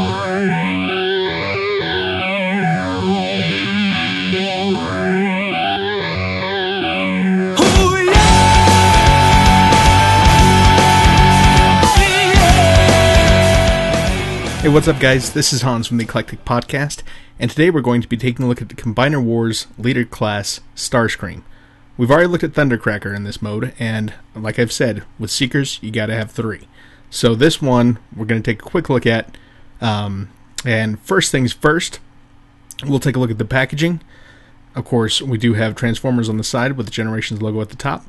Hey, what's up guys? This is Hans from the Eclectic podcast, and today we're going to be taking a look at the Combiner Wars Leader Class Starscream. We've already looked at Thundercracker in this mode, and like I've said, with Seekers, you gotta have 3. So this one, we're going to take a quick look at, and first things first, we'll take a look at the packaging. Of course, we do have Transformers on the side with the Generations logo at the top.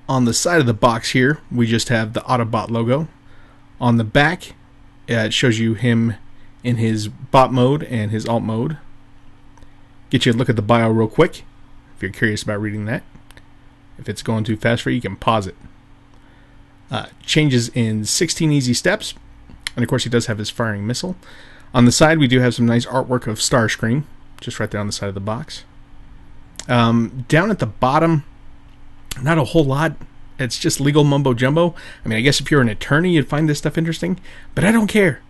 On the side of the box here, we just have the Autobot logo. On the back, it shows you him in his bot mode and his alt mode. Get you a look at the bio real quick, if you're curious about reading that. If it's going too fast for you, you can pause it. Changes in 16 easy steps. And of course he does have his firing missile. On the side we do have some nice artwork of Starscream, just right there on the side of the box. Down at the bottom, not a whole lot. It's just legal mumbo jumbo. I mean, I guess if you're an attorney, you'd find this stuff interesting, but I don't care.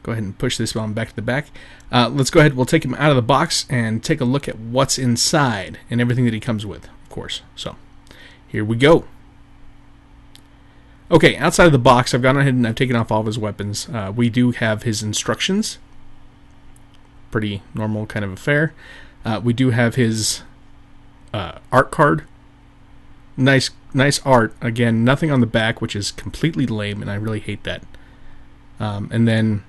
Go ahead and push this one back to the back. Let's go ahead. We'll take him out of the box and take a look at what's inside and everything that he comes with, of course. So, here we go. Okay, outside of the box, I've gone ahead and I've taken off all of his weapons. We do have his instructions. Pretty normal kind of affair. We do have his art card. Nice art. Again, nothing on the back, which is completely lame, and I really hate that. And then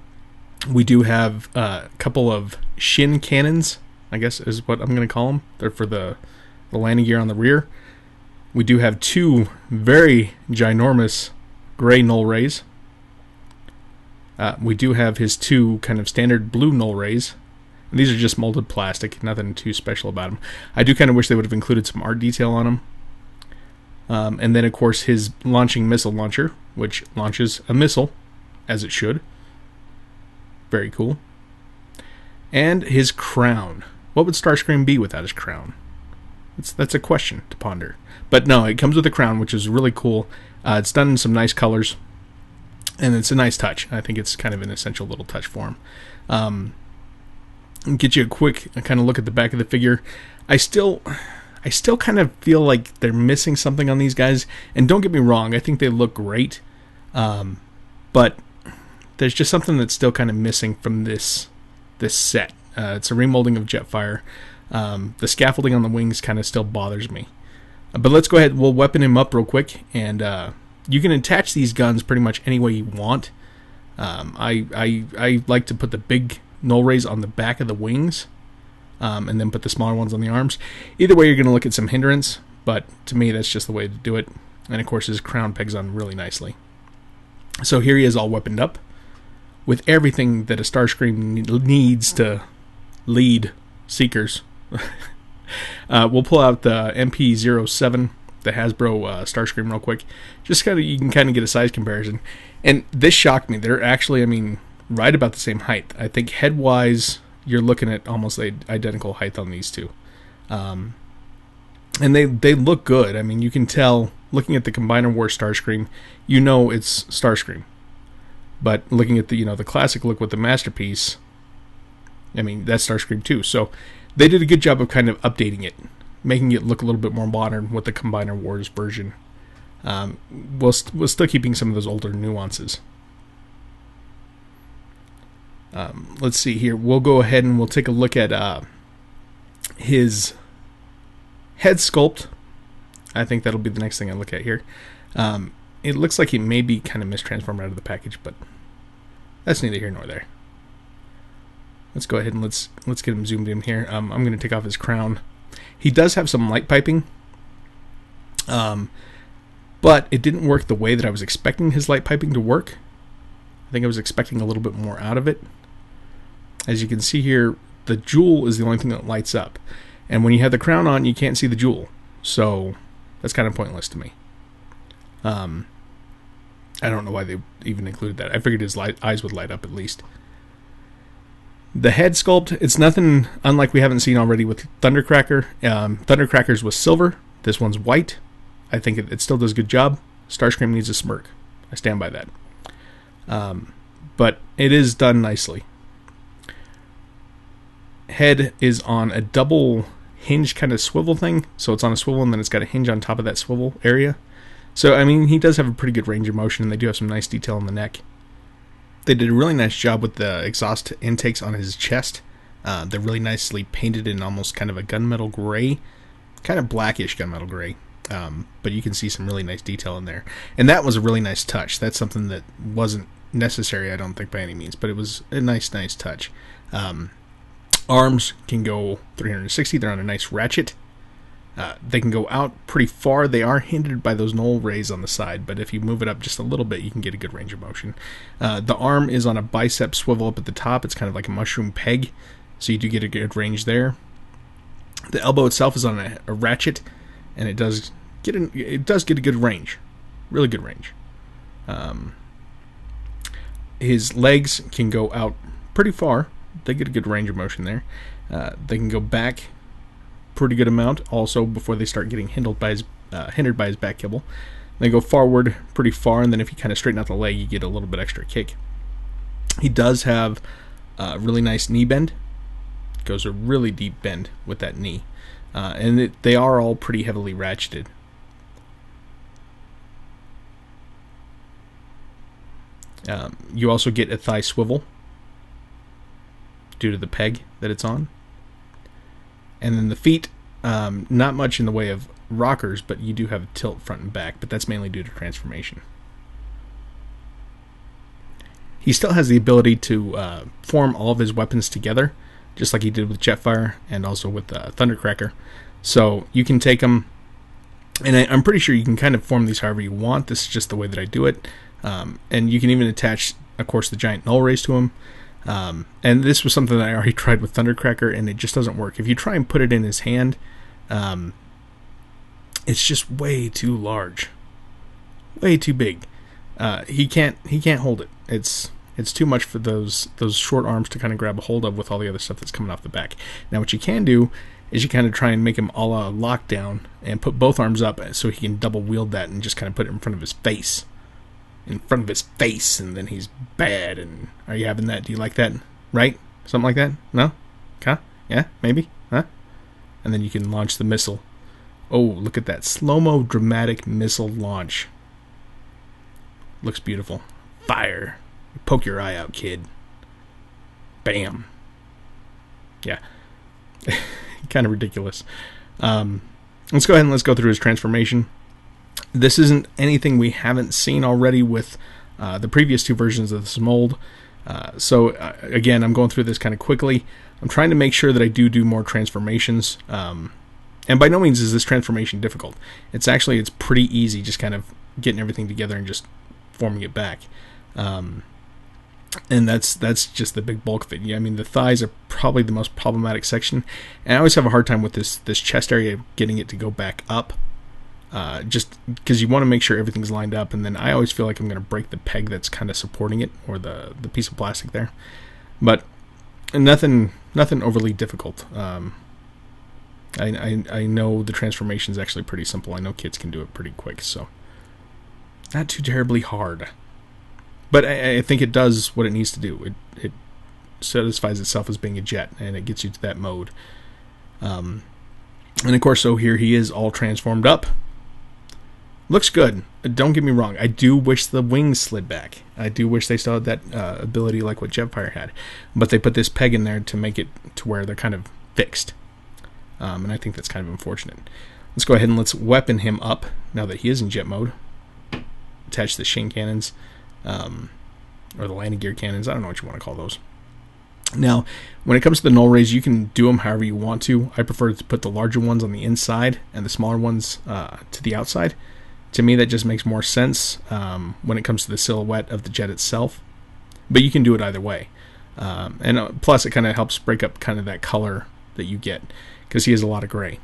we do have a couple of shin cannons, I guess is what I'm going to call them. They're for the landing gear on the rear. We do have 2 very ginormous gray null rays. We do have his 2 kind of standard blue null rays. And these are just molded plastic, nothing too special about them. I do kind of wish they would have included some art detail on them. And then, of course, his launching missile launcher, which launches a missile, as it should. Very cool. And his crown. What would Starscream be without his crown? That's a question to ponder. But no, it comes with a crown, which is really cool. It's done in some nice colors, and it's a nice touch. I think it's kind of an essential little touch for him. Get you a quick kind of look at the back of the figure. I still kind of feel like they're missing something on these guys. And don't get me wrong, I think they look great. But there's just something that's still kind of missing from this set. It's a remolding of Jetfire. The scaffolding on the wings kind of still bothers me. But let's go ahead, we'll weapon him up real quick. And you can attach these guns pretty much any way you want. I like to put the big null rays on the back of the wings. And then put the smaller ones on the arms. Either way, you're going to look at some hindrance, but to me, that's just the way to do it. And of course, his crown pegs on really nicely. So here he is all weaponed up, with everything that a Starscream needs to lead Seekers. We'll pull out the MP07, the Hasbro Starscream real quick. Just you can kind of get a size comparison. And this shocked me. They're actually, right about the same height. I think head-wise, you're looking at almost identical height on these two. And they look good. You can tell, looking at the Combiner Wars Starscream, you know it's Starscream. But looking at the classic look with the Masterpiece, that's Starscream too. So they did a good job of kind of updating it, making it look a little bit more modern with the Combiner Wars version. While still keeping some of those older nuances. Let's see here. We'll go ahead and we'll take a look at his head sculpt. I think that'll be the next thing I look at here. It looks like he may be kind of mistransformed out of the package, but that's neither here nor there. Let's go ahead and let's get him zoomed in here. I'm going to take off his crown. He does have some light piping, but it didn't work the way that I was expecting his light piping to work. I think I was expecting a little bit more out of it. As you can see here, the jewel is the only thing that lights up. And when you have the crown on, you can't see the jewel. So that's kind of pointless to me. I don't know why they even included that. I figured his eyes would light up at least. The head sculpt, it's nothing unlike we haven't seen already with Thundercracker. Thundercracker's was silver. This one's white. I think it still does a good job. Starscream needs a smirk. I stand by that. but it is done nicely. Head is on a double hinge kind of swivel thing, so it's on a swivel and then it's got a hinge on top of that swivel area. So, I mean, he does have a pretty good range of motion, and they do have some nice detail on the neck. They did a really nice job with the exhaust intakes on his chest. They're really nicely painted in almost kind of a gunmetal gray, kind of blackish gunmetal gray. But you can see some really nice detail in there. And that was a really nice touch. That's something that wasn't necessary, I don't think, by any means, but it was a nice touch. Arms can go 360. They're on a nice ratchet. They can go out pretty far. They are hindered by those null rays on the side, but if you move it up just a little bit, you can get a good range of motion. The arm is on a bicep swivel up at the top. It's kind of like a mushroom peg, so you do get a good range there. The elbow itself is on a ratchet, and it does get a good range, really good range. His legs can go out pretty far. They get a good range of motion there. They can go back pretty good amount also before they start getting hindered by his back kibble. They go forward pretty far, and then if you kind of straighten out the leg, you get a little bit extra kick. He does have a really nice knee bend. Goes a really deep bend with that knee. And they are all pretty heavily ratcheted. You also get a thigh swivel due to the peg that it's on. And then the feet, not much in the way of rockers, but you do have a tilt front and back, but that's mainly due to transformation. He still has the ability to form all of his weapons together, just like he did with Jetfire and also with Thundercracker. So you can take them, and I'm pretty sure you can kind of form these however you want. This is just the way that I do it. And you can even attach, of course, the giant null rays to him. And this was something that I already tried with Thundercracker, and it just doesn't work. If you try and put it in his hand, it's just way too large, way too big. He can't hold it. It's too much for those short arms to kind of grab a hold of with all the other stuff that's coming off the back. Now, what you can do is you kind of try and make him a la lockdown and put both arms up so he can double wield that and just kind of put it in front of his face. And then he's bad. And are you having that? Do you like that? Right? Something like that? No? Okay? Yeah? Maybe? Huh? And then you can launch the missile. Oh, look at that slow-mo dramatic missile launch. Looks beautiful. Fire. Poke your eye out, kid. Bam. Yeah. Kind of ridiculous. Let's go ahead and let's go through his transformation. This isn't anything we haven't seen already with the previous two versions of this mold. So again, I'm going through this kind of quickly. I'm trying to make sure that I do more transformations. And by no means is this transformation difficult. It's pretty easy, just kind of getting everything together and just forming it back. And that's just the big bulk of it. Yeah, I mean, the thighs are probably the most problematic section. And I always have a hard time with this chest area, getting it to go back up. Just because you want to make sure everything's lined up, and then I always feel like I'm going to break the peg that's kind of supporting it, or the piece of plastic there. But nothing overly difficult. I know the transformation is actually pretty simple. I know kids can do it pretty quick, so not too terribly hard. But I think it does what it needs to do. It satisfies itself as being a jet, and it gets you to that mode. And of course, so here he is all transformed up. Looks good. Don't get me wrong. I do wish the wings slid back. I do wish they still had that ability like what Jetfire had. But they put this peg in there to make it to where they're kind of fixed. And I think that's kind of unfortunate. Let's go ahead and let's weapon him up now that he is in jet mode. Attach the Shin cannons. Or the landing gear cannons. I don't know what you want to call those. Now, when it comes to the null rays, you can do them however you want to. I prefer to put the larger ones on the inside and the smaller ones to the outside. To me, that just makes more sense when it comes to the silhouette of the jet itself. But you can do it either way. And plus, it kind of helps break up kind of that color that you get, because he has a lot of gray.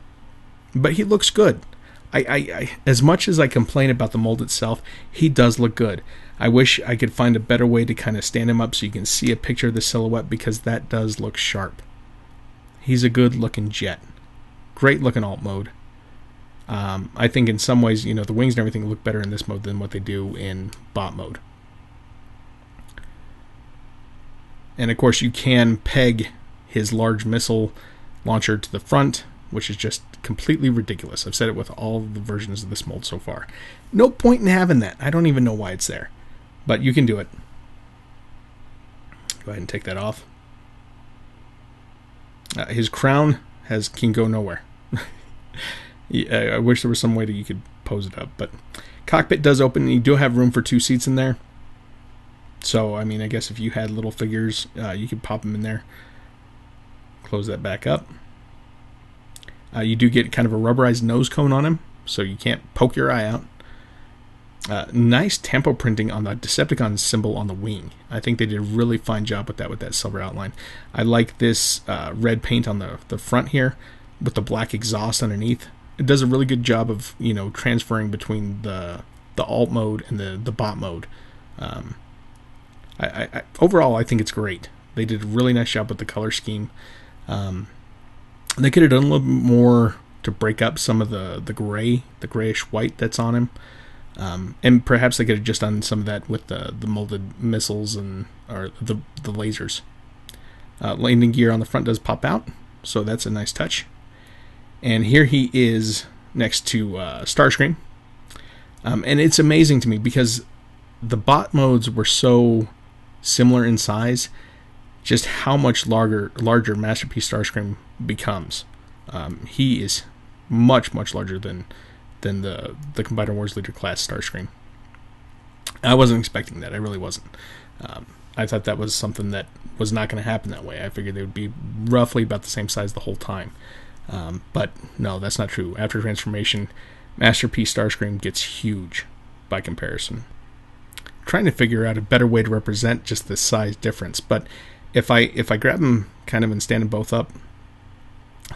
But he looks good. I as much as I complain about the mold itself, he does look good. I wish I could find a better way to kind of stand him up so you can see a picture of the silhouette, because that does look sharp. He's a good looking jet. Great looking alt mode. I think in some ways, the wings and everything look better in this mode than what they do in bot mode. And of course you can peg his large missile launcher to the front, which is just completely ridiculous. I've said it with all the versions of this mold so far. No point in having that. I don't even know why it's there. But you can do it. Go ahead and take that off. His crown can go nowhere. I wish there was some way that you could pose it up. But cockpit does open, and you do have room for 2 seats in there. So, I mean, I guess if you had little figures, you could pop them in there. Close that back up. You do get kind of a rubberized nose cone on him, so you can't poke your eye out. Nice tempo printing on the Decepticon symbol on the wing. I think they did a really fine job with that silver outline. I like this red paint on the front here with the black exhaust underneath. It does a really good job of, transferring between the alt mode and the bot mode. Overall, I think it's great. They did a really nice job with the color scheme. They could have done a little bit more to break up some of the grayish white that's on him. And perhaps they could have just done some of that with the molded missiles or the lasers. Landing gear on the front does pop out, so that's a nice touch. And here he is next to Starscream. And it's amazing to me because the bot modes were so similar in size, just how much larger Masterpiece Starscream becomes. He is much larger than the Combiner Wars Leader class Starscream. I wasn't expecting that. I really wasn't. I thought that was something that was not going to happen that way. I figured they would be roughly about the same size the whole time. But no, that's not true. After transformation, Masterpiece Starscream gets huge by comparison. Trying to figure out a better way to represent just the size difference, but if I grab them kind of and stand them both up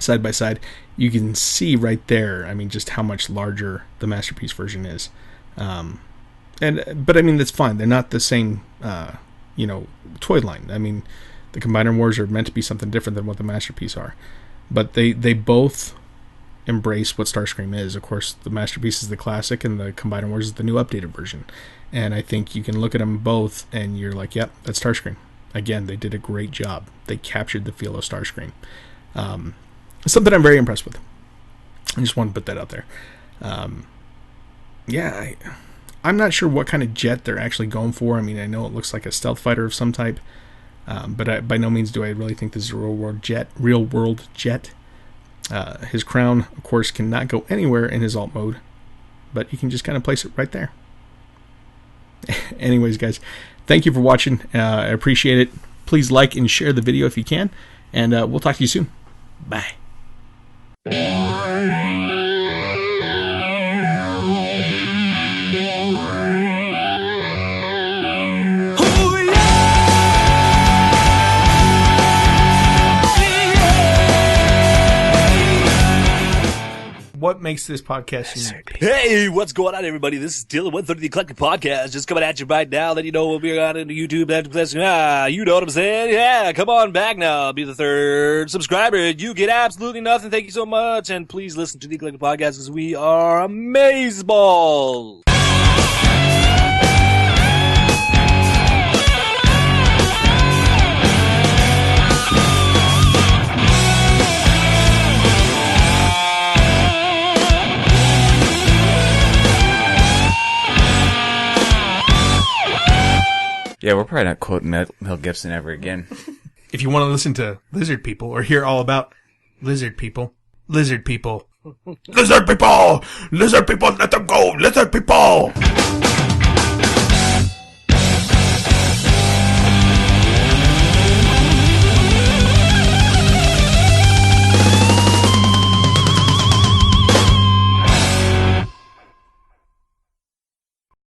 side by side, you can see right there, I mean, just how much larger the Masterpiece version is. But I mean, that's fine. They're not the same, toy line. I mean, the Combiner Wars are meant to be something different than what the Masterpiece are. But they both embrace what Starscream is. Of course, the Masterpiece is the classic, and the Combiner Wars is the new updated version. And I think you can look at them both, and you're like, yep, that's Starscream. Again, they did a great job. They captured the feel of Starscream. Something I'm very impressed with. I just want to put that out there. I'm not sure what kind of jet they're actually going for. I mean, I know it looks like a stealth fighter of some type, but by no means do I really think this is a real world jet. His crown, of course, cannot go anywhere in his alt mode, but you can just kind of place it right there. Anyways, guys, thank you for watching. I appreciate it. Please like and share the video if you can, and we'll talk to you soon. Bye. What makes this podcast unique? Hey, what's going on, everybody? This is Dylan, 130 the Eclectic Podcast, just coming at you right now. Let you know we'll be on into YouTube. You know what I'm saying? Yeah, come on back now. Be the 3rd subscriber. You get absolutely nothing. Thank you so much. And please listen to the Eclectic Podcast because we are amazeballs. Yeah, we're probably not quoting Mel Gibson ever again. If you want to listen to lizard people or hear all about lizard people, lizard people, let them go, lizard people.